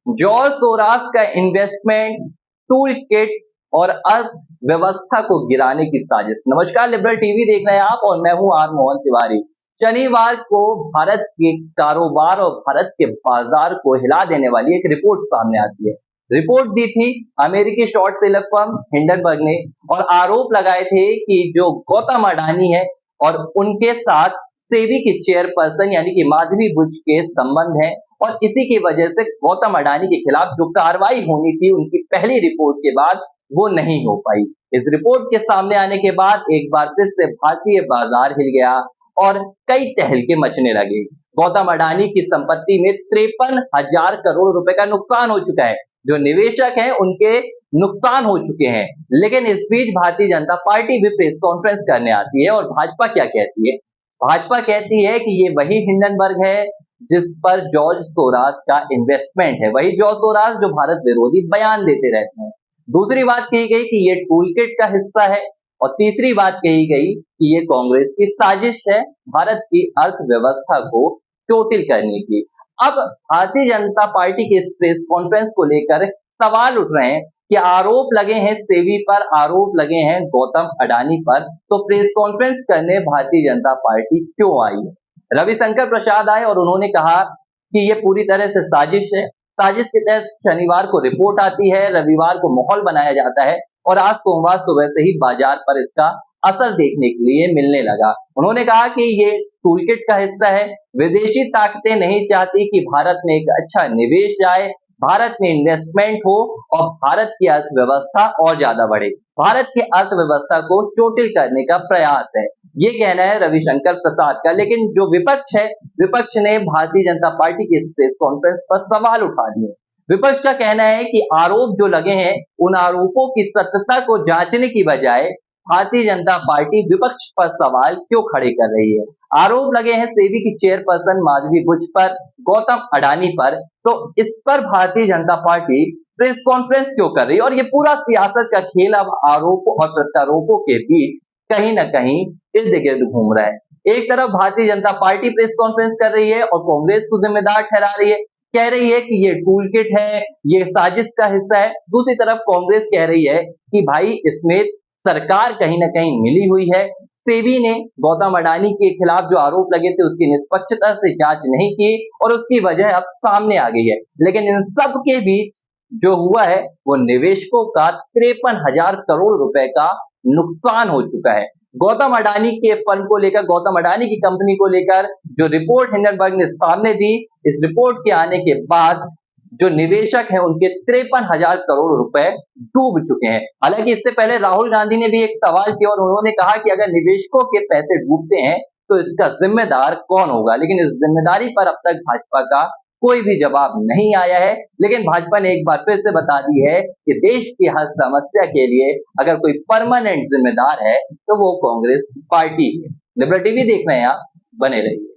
George सोरास का investment tool kit और अर्थव्यवस्था को गिराने की साजिश। नमस्कार, लिबरल टीवी देख रहे हैं आप और मैं हूं आर मोहन तिवारी। शनिवार को भारत के कारोबार और भारत के बाजार को हिला देने वाली एक रिपोर्ट सामने आती है। रिपोर्ट दी थी अमेरिकी शॉर्ट सेलर फर्म हिंडनबर्ग ने और आरोप लगाए थे कि जो गौतम अडानी है और उनके साथ सेबी की चेयरपर्सन यानी कि माधवी बुच के संबंध है और इसी की वजह से गौतम अडानी के खिलाफ जो कार्रवाई होनी थी उनकी पहली रिपोर्ट के बाद वो नहीं हो पाई। इस रिपोर्ट के सामने आने के बाद एक बार फिर से भारतीय बाजार हिल गया और कई तहलके मचने लगे। गौतम अडानी की संपत्ति में 53,000 करोड़ रुपए का नुकसान हो चुका है। जो निवेशक हैं उनके नुकसान हो चुके हैं। लेकिन इस बीच भारतीय जनता पार्टी भी प्रेस कॉन्फ्रेंस करने आती है और भाजपा क्या कहती है? भाजपा कहती है कि ये वही हिंडनबर्ग है जिस पर जॉर्ज सोरास का इन्वेस्टमेंट है, वही जॉर्ज सोरास जो भारत विरोधी बयान देते रहते हैं। दूसरी बात कही गई कि ये टूलकिट का हिस्सा है और तीसरी बात कही गई कि ये कांग्रेस की साजिश है भारत की अर्थव्यवस्था को चोटिल करने की। अब भारतीय जनता पार्टी के इस प्रेस कॉन्फ्रेंस को लेकर सवाल उठ रहे हैं कि आरोप लगे हैं सेबी पर, आरोप लगे हैं गौतम अडानी पर, तो प्रेस कॉन्फ्रेंस करने भारतीय जनता पार्टी क्यों आई है? रविशंकर प्रसाद आए और उन्होंने कहा कि ये पूरी तरह से साजिश है। साजिश के तहत शनिवार को रिपोर्ट आती है, रविवार को माहौल बनाया जाता है और आज सोमवार सुबह से ही बाजार पर इसका असर देखने के लिए मिलने लगा। उन्होंने कहा कि ये टूलकिट का हिस्सा है। विदेशी ताकतें नहीं चाहती कि भारत में एक अच्छा निवेश जाए, भारत में इन्वेस्टमेंट हो और भारत की अर्थव्यवस्था और ज्यादा बढ़े। भारत की अर्थव्यवस्था को चोटिल करने का प्रयास है, ये कहना है रविशंकर प्रसाद का। लेकिन जो विपक्ष है, विपक्ष ने भारतीय जनता पार्टी की इस प्रेस कॉन्फ्रेंस पर सवाल उठा दिए। विपक्ष का कहना है कि आरोप जो लगे हैं उन आरोपों की सत्यता को जांचने की बजाय भारतीय जनता पार्टी विपक्ष पर सवाल क्यों खड़े कर रही है। आरोप लगे हैं सेबी की चेयरपर्सन माधवी बुच पर, गौतम अडानी पर, तो इस पर Bharatiya Janata party press conference क्यों कर रही है? और ये पूरा सियासत का खेल अब आरोपों और प्रत्यारोपों के बीच कहीं ना कहीं इर्द गिर्द घूम रहा है। एक तरफ Bharatiya Janata party press conference कर रही है और कांग्रेस को जिम्मेदार ठहरा रही है, कह रही है कि ये टूल किट है, ये साजिश का हिस्सा है। दूसरी तरफ कांग्रेस कह रही है कि भाई इसमें सरकार कहीं ना कहीं मिली हुई है। सेबी ने गौतम अडानी के खिलाफ जो आरोप लगे थे उसकी निष्पक्षता से जांच नहीं की और उसकी वजह अब सामने आ गई है। लेकिन इन सब के बीच जो हुआ है वो निवेशकों का 53,000 करोड़ रुपए का नुकसान हो चुका है। गौतम अडानी के फंड को लेकर, गौतम अडानी की कंपनी को लेकर जो रिपोर्ट हिंडनबर्ग ने सामने दी, इस रिपोर्ट के आने के बाद जो निवेशक हैं उनके 53,000 करोड़ रुपए डूब चुके हैं। हालांकि इससे पहले राहुल गांधी ने भी एक सवाल किया और उन्होंने कहा कि अगर निवेशकों के पैसे डूबते हैं तो इसका जिम्मेदार कौन होगा। लेकिन इस जिम्मेदारी पर अब तक भाजपा का कोई भी जवाब नहीं आया है। लेकिन भाजपा ने एक बार फिर से बता दी है कि देश की हर समस्या के लिए अगर कोई परमानेंट जिम्मेदार है तो वो कांग्रेस पार्टी है। लिबरल टीवी देख रहे हैं आप, बने रहिए।